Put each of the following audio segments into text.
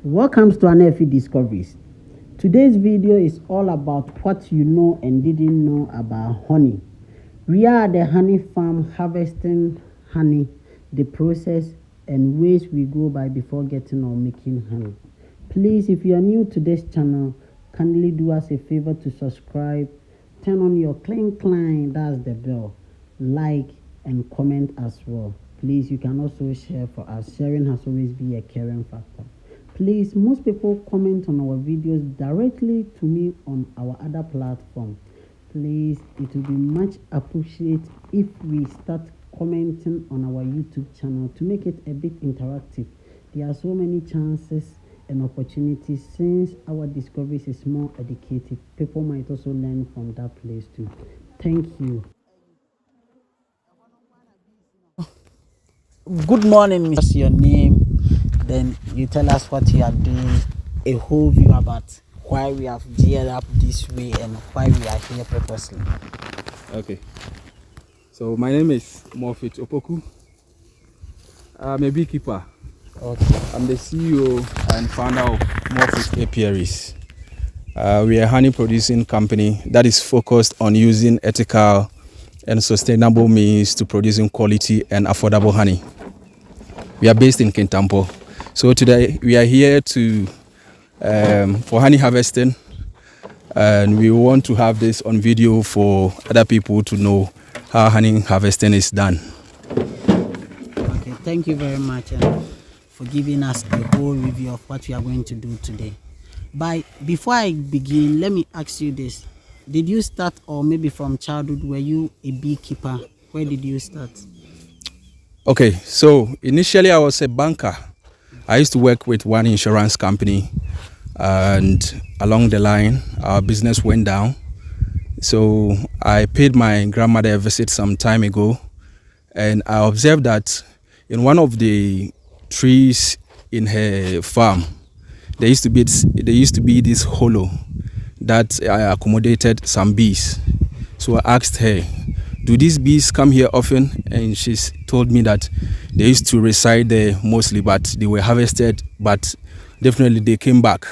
Welcome to Anarfi Discoveries. Today's video is all about what you know and didn't know about honey. We are at the honey farm harvesting honey, the process and ways we go by before getting or making honey. Please, if you are new to this channel, kindly do us a favor to subscribe, turn on your clang, that's the bell, like and comment as well. Please, you can also share for us. Sharing has always been a caring factor. Please, most people comment on our videos directly to me on our other platform. Please, it will be much appreciated if we start commenting on our YouTube channel to make it a bit interactive. There are so many chances and opportunities. Since our discoveries is more educative, people might also learn from that place too. Thank you. Good morning, What's your name? Then you tell us what you are doing, a whole view about why we have geared up this way and why we are here purposely. Okay, so my name is Morfit Opoku. I'm a beekeeper. Okay. I'm the CEO and founder of Morfit Apiaries. We are a honey producing company that is focused on using ethical and sustainable means to producing quality and affordable honey. We are based in Kintampo. So today we are here to for honey harvesting, and we want to have this on video for other people to know how honey harvesting is done. Okay, thank you very much for giving us the whole review of what we are going to do today. But before I begin, let me ask you this. Did you start, or maybe from childhood, were you a beekeeper? Where did you start? Okay, so initially I was a banker. I used to work with one insurance company, and along the line our business went down. So I paid my grandmother a visit some time ago, and I observed that in one of the trees in her farm there used to be this hollow that accommodated some bees. So I asked her, do these bees come here often? And she told me that they used to reside there mostly, but they were harvested, but definitely they came back.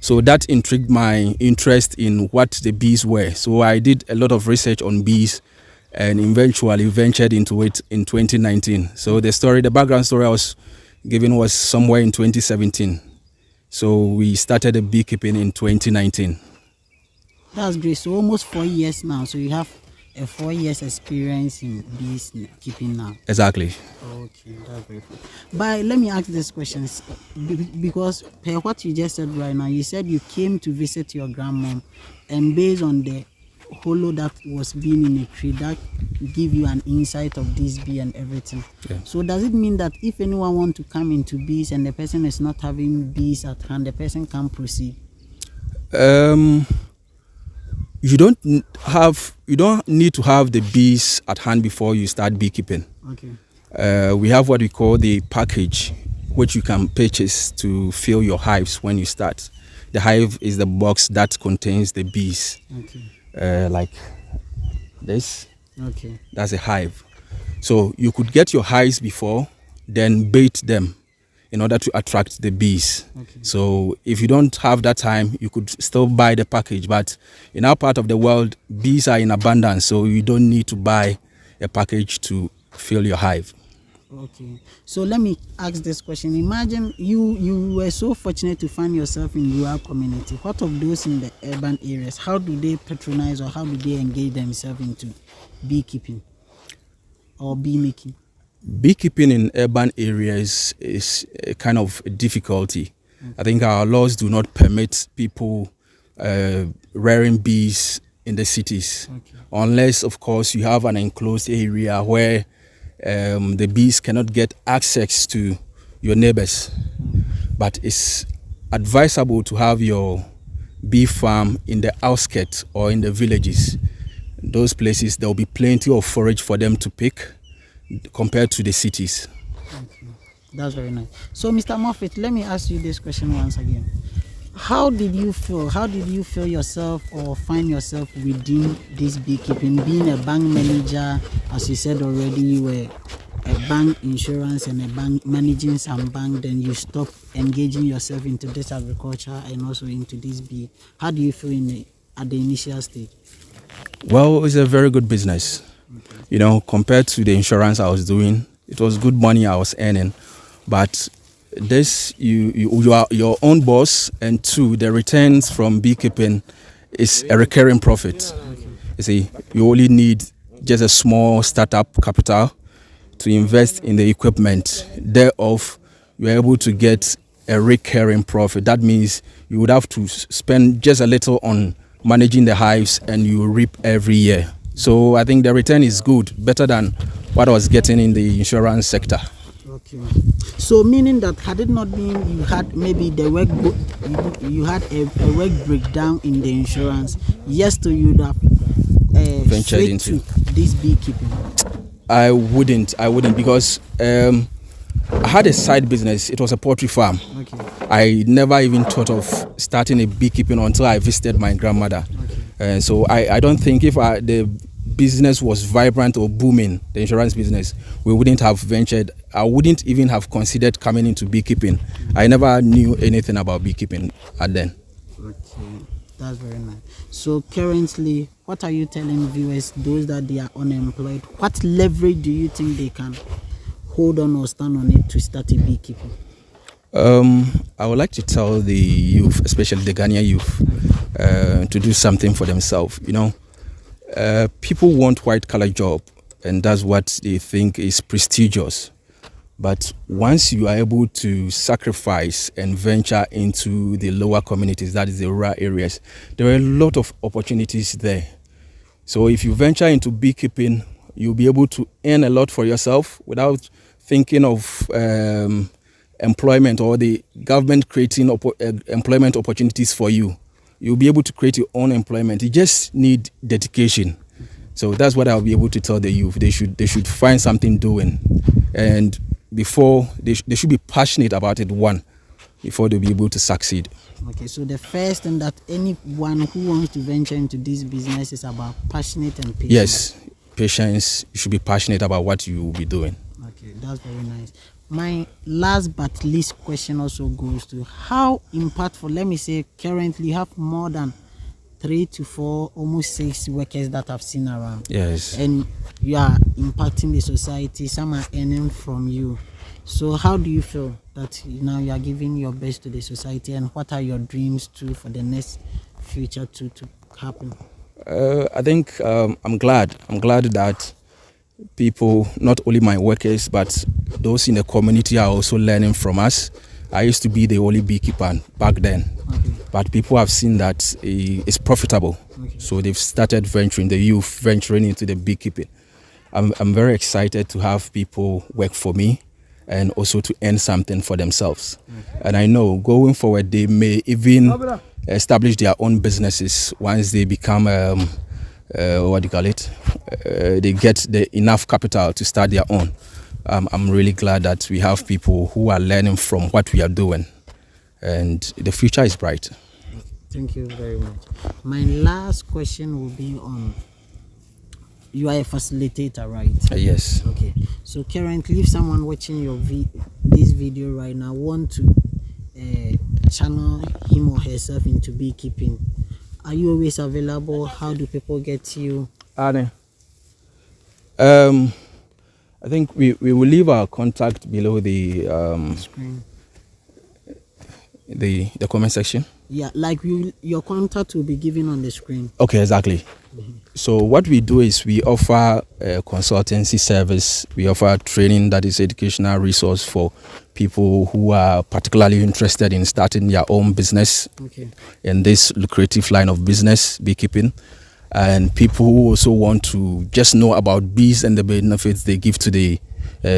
So that intrigued my interest in what the bees were. So I did a lot of research on bees and eventually ventured into it in 2019. So the background story I was given was somewhere in 2017. So we started the beekeeping in 2019. That's great. So almost 4 years now. So you have a 4 years experience in beekeeping now. Exactly. Okay, that's very good. But let me ask this question, because per what you just said right now, you said you came to visit your grandmom, and based on the hollow that was being in a tree, that give you an insight of this bee and everything. Yeah. So does it mean that if anyone want to come into bees and the person is not having bees at hand, the person can proceed? You don't need to have the bees at hand before you start beekeeping. Okay. We have what we call the package, which you can purchase to fill your hives when you start. The hive is the box that contains the bees. Okay. Like this. Okay. That's a hive. So you could get your hives before, then bait them in order to attract the bees. Okay. So if you don't have that time, you could still buy the package. But in our part of the world, bees are in abundance, so you don't need to buy a package to fill your hive. Okay. So let me ask this question. Imagine you were so fortunate to find yourself in rural community. What of those in the urban areas? How do they patronize, or how do they engage themselves into beekeeping or bee making? Beekeeping in urban areas is a kind of a difficulty. Okay. I think our laws do not permit people rearing bees in the cities. Okay. Unless, of course, you have an enclosed area where the bees cannot get access to your neighbors. But it's advisable to have your bee farm in the outskirts or in the villages. Those places, there will be plenty of forage for them to pick compared to the cities. Okay. That's very nice. So Mr. Morfit, let me ask you this question once again. How did you feel yourself or find yourself within this beekeeping, being a bank manager? As you said already, you were a bank insurance and a bank managing some bank, then you stop engaging yourself into this agriculture and also into this bee. How do you feel at the initial stage? Well, it's a very good business. Okay. You know, compared to the insurance I was doing, it was good money I was earning. But this, you are your own boss, and two, the returns from beekeeping is a recurring profit. You see, you only need just a small startup capital to invest in the equipment. Thereof, you're able to get a recurring profit. That means you would have to spend just a little on managing the hives and you reap every year. So I think the return is good, better than what I was getting in the insurance sector. Okay. So meaning that had it not been you had maybe the work you had a work breakdown in the insurance, yes, to you that ventured into this beekeeping. I wouldn't because I had a side business. It was a poultry farm. Okay. I never even thought of starting a beekeeping until I visited my grandmother. Okay. So I don't think if the business was vibrant or booming, the insurance business, we wouldn't have ventured. I wouldn't even have considered coming into beekeeping. I never knew anything about beekeeping at then. Okay, that's very nice. So currently, what are you telling viewers, those that they are unemployed? What leverage do you think they can hold on or stand on it to start a beekeeping? I would like to tell the youth, especially the Ghanaian youth, to do something for themselves. You know, people want white-collar job, and that's what they think is prestigious. But once you are able to sacrifice and venture into the lower communities, that is the rural areas, there are a lot of opportunities there. So if you venture into beekeeping, you'll be able to earn a lot for yourself without thinking of employment or the government creating employment opportunities for you. You'll be able to create your own employment. You just need dedication. So that's what I'll be able to tell the youth. They should find something doing, and before they should be passionate about it before they'll be able to succeed. Okay, so the first thing that anyone who wants to venture into this business is about passionate and patience. Yes, patience. You should be passionate about what you will be doing. Okay, that's very nice. My last but least question also goes to how impactful, let me say currently you have more than 3 to 4, almost 6 workers that I've seen around. Yes. And you are impacting the society, some are earning from you. So how do you feel that now you are giving your best to the society, and what are your dreams too for the next future to happen? I think I'm glad that people, not only my workers, but those in the community are also learning from us. I used to be the only beekeeper back then. Okay. But people have seen that it's profitable. Okay. So they've started venturing, the youth venturing into the beekeeping. I'm very excited to have people work for me and also to earn something for themselves. Okay. And I know going forward, they may even establish their own businesses once they become, what do you call it? They get enough capital to start their own. I'm really glad that we have people who are learning from what we are doing, and the future is bright. Thank you very much. My last question will be on, you are a facilitator, right? Yes. Okay. So currently, if someone watching this video right now want to channel him or herself into beekeeping, are you always available? How do people get to you? Arne, I think we will leave our contact below the screen, the comment section. Yeah, like your contact will be given on the screen. Okay, exactly. So what we do is we offer a consultancy service. We offer training, that is educational resource for people who are particularly interested in starting their own business in this lucrative line of business, beekeeping. And people who also want to just know about bees and the benefits they give to the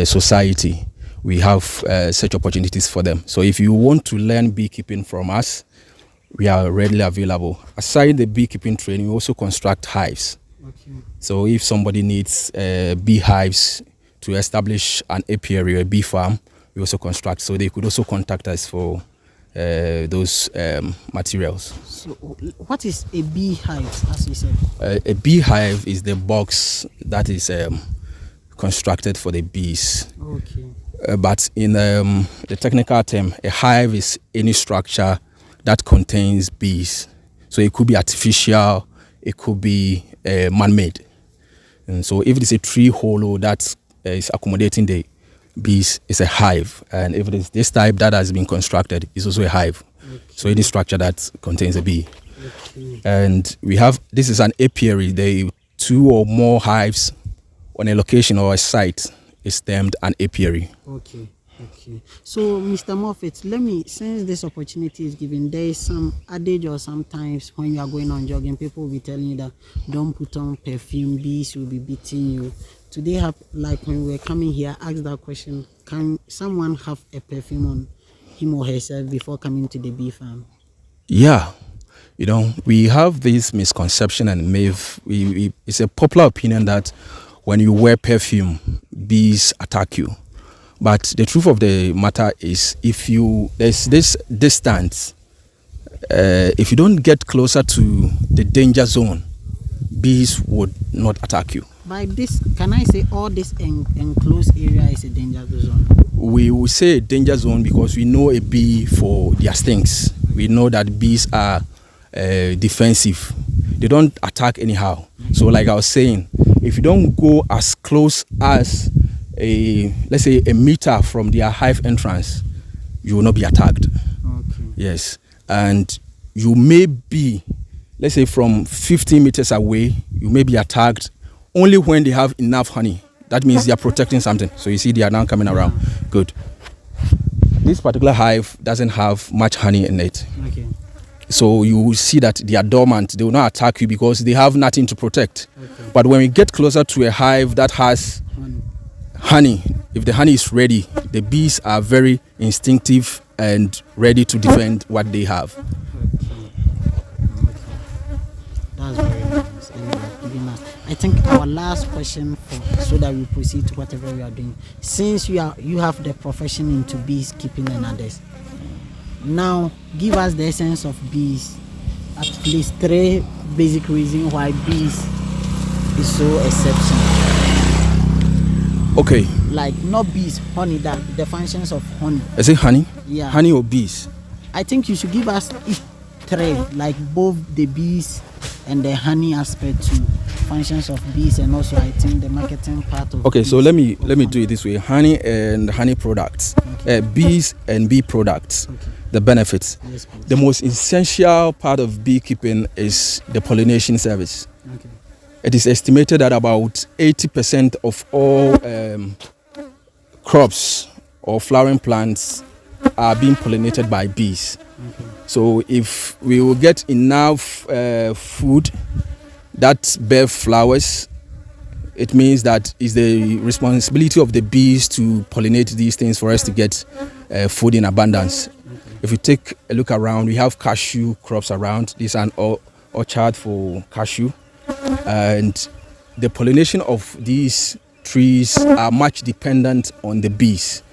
society. We have such opportunities for them. So if you want to learn beekeeping from us, we are readily available. Aside the beekeeping training, we also construct hives. Okay. So if somebody needs beehives to establish an apiary or a bee farm, we also construct. So they could also contact us for those materials. So what is a beehive, as you said? A beehive is the box that is constructed for the bees. Okay. But in the technical term, a hive is any structure that contains bees. So it could be artificial, it could be man-made. And so if it is a tree hollow that is accommodating the bees, it's a hive. And if it is this type that has been constructed, it's also a hive. Okay. So any structure that contains a bee. Okay. And this is an apiary. The 2 or more hives on a location or a site is termed an apiary. Okay. Okay. So, Mr. Moffat, since this opportunity is given, there is some adage, or sometimes when you are going on jogging, people will be telling you that don't put on perfume, bees will be beating you. Today, like when we were coming here, ask that question: can someone have a perfume on him or herself before coming to the bee farm? Yeah. We have this misconception and myth. It's a popular opinion that when you wear perfume, bees attack you. But the truth of the matter is, there's this distance, if you don't get closer to the danger zone, bees would not attack you. By this, can I say all this enclosed area is a danger zone? We will say a danger zone because we know a bee for their stings. We know that bees are defensive. They don't attack anyhow. So like I was saying, if you don't go as close as let's say a meter from their hive entrance, you will not be attacked. Okay. Yes. And you may be, let's say from 50 meters away, you may be attacked only when they have enough honey. That means they are protecting something. So you see they are now coming around. Good. This particular hive doesn't have much honey in it. Okay. So you will see that they are dormant. They will not attack you because they have nothing to protect. Okay. But when we get closer to a hive that has honey, if the honey is ready, the bees are very instinctive and ready to defend what they have. That's very nice. I think our last question, so that we proceed to whatever we are doing. Since you have the profession into beekeeping and others, now give us the essence of bees. At least 3 basic reasons why bees is so exceptional. Okay. Like not bees, honey, the functions of honey. Is it honey? Yeah. Honey or bees? I think you should give us each 3, like both the bees and the honey aspect too. Functions of bees, and also I think the marketing part of okay, bees. So let me do it this way: honey and honey products, okay. Bees and bee products. Okay. The benefits. Yes, please. The most essential part of beekeeping is the pollination service. Okay. It is estimated that about 80% of all crops or flowering plants are being pollinated by bees. Okay. So if we will get enough food that bear flowers, it means that it's the responsibility of the bees to pollinate these things for us to get food in abundance. Okay. If you take a look around, we have cashew crops around. This is an orchard for cashew. And the pollination of these trees are much dependent on the bees.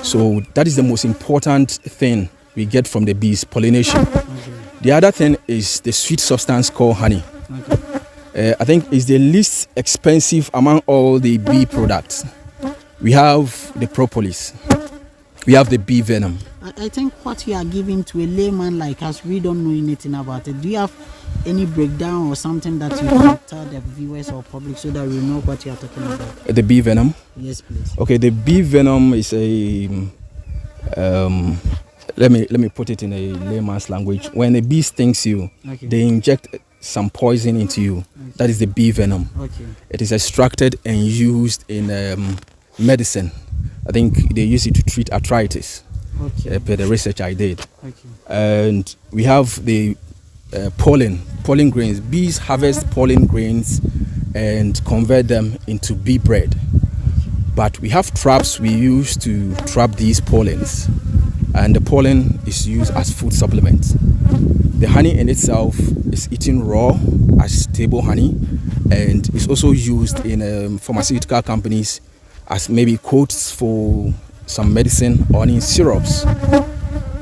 So that is the most important thing we get from the bees, pollination. Okay. The other thing is the sweet substance called honey. Okay. I think it's the least expensive among all the bee products. We have the propolis. We have the bee venom. I think what you are giving to a layman like us, we don't know anything about it. Do you have any breakdown or something that you can tell the viewers or public so that we know what you are talking about? The bee venom? Yes, please. Okay, the bee venom is a let me put it in a layman's language. When a bee stings you, okay, they inject some poison into you. Okay. That is the bee venom. Okay. It is extracted and used in medicine. I think they use it to treat arthritis. Okay. Per the research I did. Okay. And we have the pollen grains. Bees harvest pollen grains and convert them into bee bread. Okay. But we have traps we use to trap these pollens, and the pollen is used as food supplements. The honey in itself is eaten raw as table honey, and is also used in pharmaceutical companies as maybe coats for some medicine or in syrups,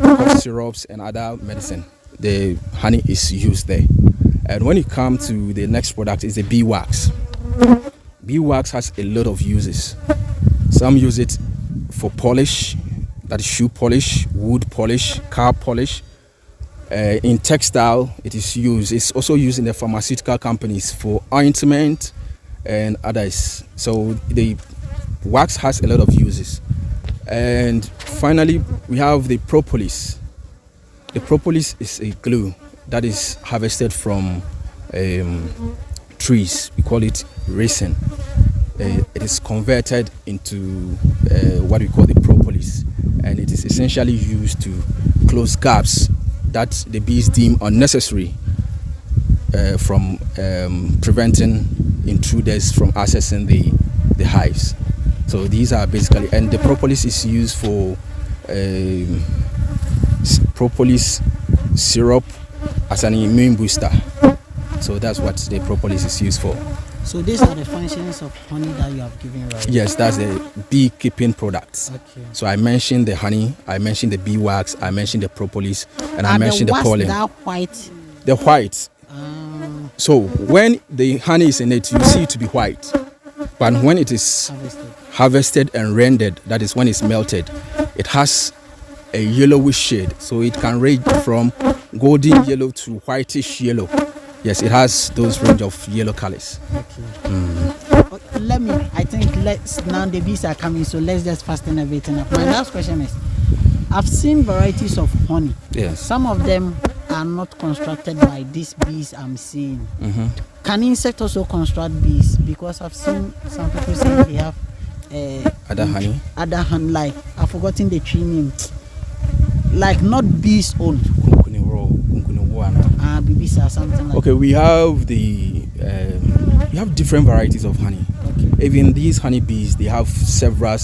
cough syrups and other medicine. The honey is used there. And when you come to the next product, is the bee wax. Beeswax has a lot of uses. Some use it for polish, that is shoe polish, wood polish, car polish. In textile, it is used. It's also used in the pharmaceutical companies for ointment and others. So the wax has a lot of uses. And finally, we have the propolis. The propolis is a glue that is harvested from trees. We call it resin. It is converted into what we call the propolis, and it is essentially used to close gaps that the bees deem unnecessary from preventing intruders from accessing the hives. So these are basically, and the propolis is used for propolis syrup as an immune booster. So that's what the propolis is used for. So these are the functions of honey that you have given, right? Yes, that's the beekeeping products. Okay. So I mentioned the honey, I mentioned the bee wax, I mentioned the propolis, and I mentioned the pollen. That white? The white. So when the honey is in it, you see it to be white. But when it is harvested and rendered, that is when it's melted, it has a yellowish shade. So it can range from golden yellow to whitish yellow. Yes, it has those range of yellow colors. Okay. Now the bees are coming, so let's just fasten everything up. My last question is, I've seen varieties of honey. Yes. Some of them are not constructed by these bees I'm seeing. Can insects also construct bees? Because I've seen some people say they have other honey, like I've forgotten the tree name. Like not bees own. Bees are something like. Okay, we have different varieties of honey. Okay. Even these honey bees, they have several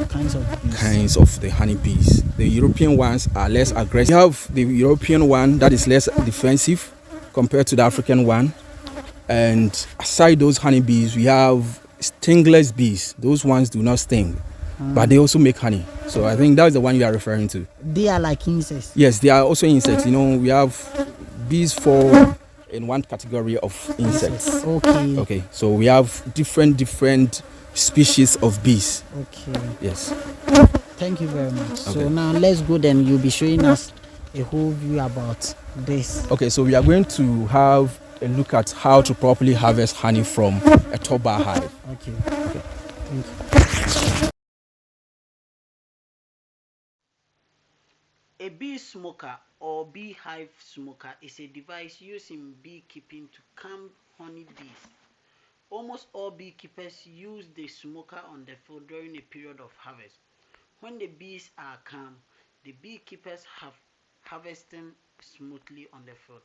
kinds of the honey bees. The European ones are less aggressive. We have the European one that is less defensive compared to the African one. And aside those honey bees, we have stingless bees. Those ones do not sting, but they also make honey. So I think that's the one you are referring to. They are like insects. Yes, they are also insects. You know, we have bees fall in one category of insects. Okay. So we have different species of bees. Okay. Yes. Thank you very much. Okay. So now let's go. Then you'll be showing us a whole view about this. Okay. So we are going to have a look at how to properly harvest honey from a top bar hive. Okay. Thank you. A bee smoker or beehive smoker is a device used in beekeeping to calm honey bees. Almost all beekeepers use the smoker on the field during a period of harvest. When the bees are calm, the beekeepers have harvesting smoothly on the field.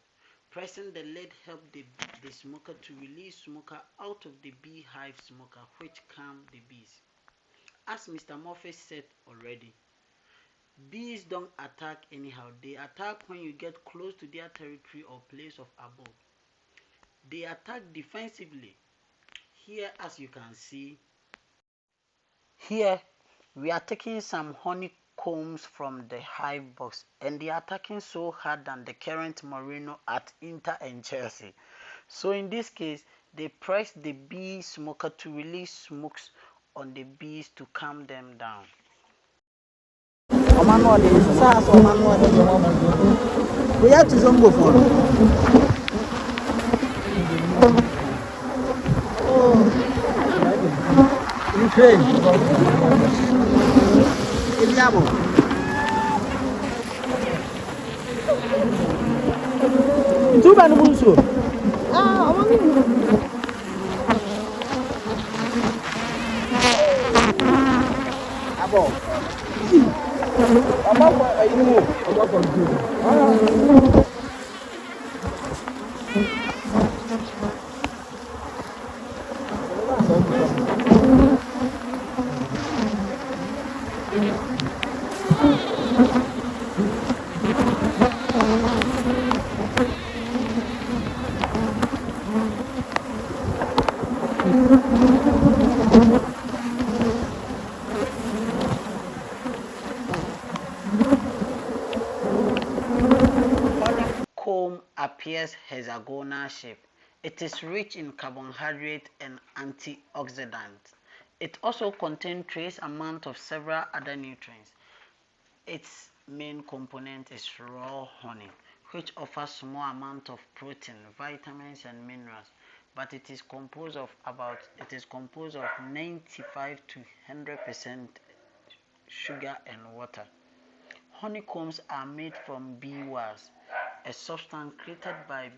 Pressing the lid helps the smoker to release smoke out of the beehive smoker, which calm the bees. As Mr. Murphy said already, bees don't attack anyhow. They attack when you get close to their territory or place of abode. They attack defensively. Here, as you can see, here we are taking some honeycombs from the hive box, and they are attacking so hard than the current Moreno at Inter and Chelsea. So in this case, they press the bee smoker to release smokes on the bees to calm them down. We have to go for Honeycomb appears hexagonal shape. It is rich in carbohydrate and antioxidants. It also contains trace amount of several other nutrients. Its main component is raw honey, which offers small amount of protein, vitamins, and minerals, but it is composed of 95 to 100% sugar and water. Honeycombs are made from bee wax, a substance created by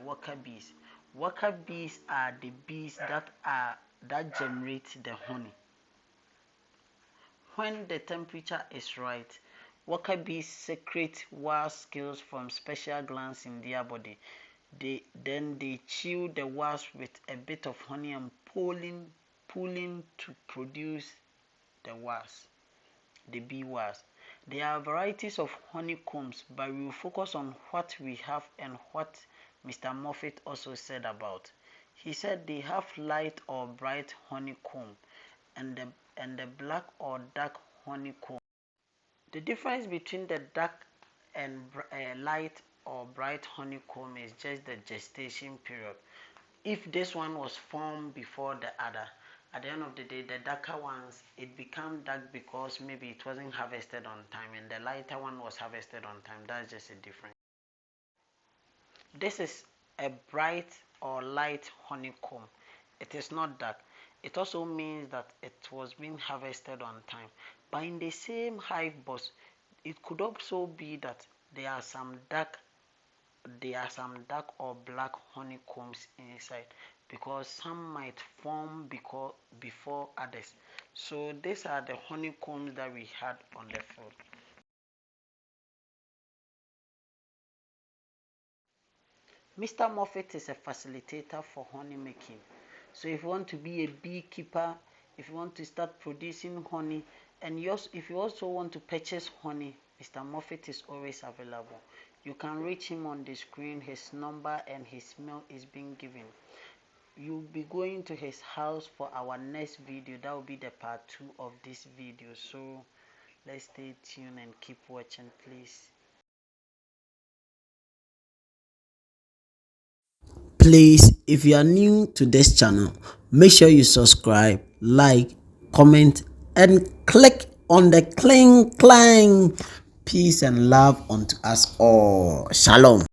worker bees. Worker bees are the bees that generate the honey. When the temperature is right, worker bees secrete wax scales from special glands in their body. They chew the wax with a bit of honey and pulling to produce the wax, the bee wax. There are varieties of honeycombs, but we will focus on what we have and what Mr. Moffat also said about. He said they have light or bright honeycomb and the black or dark honeycomb. The difference between the dark and light or bright honeycomb is just the gestation period. If this one was formed before the other, at the end of the day, the darker ones, it became dark because maybe it wasn't harvested on time, and the lighter one was harvested on time. That's just a difference. This is a bright or light honeycomb. It is not dark. It also means that it was being harvested on time. But in the same hive box, it could also be that there are some dark or black honeycombs inside, because some might form before others. So these are the honeycombs that we had on the field. Mr. Moffat is a facilitator for honey making. So if you want to be a beekeeper, if you want to start producing honey, and if you also want to purchase honey, Mr. Moffat is always available. You can reach him on the screen. His number and his mail is being given. You'll be going to his house for our next video. That will be the part 2 of this video. So let's stay tuned and keep watching, please. Please, if you are new to this channel, make sure you subscribe, like, comment, and click on the clang clang. Peace and love unto us all. Shalom.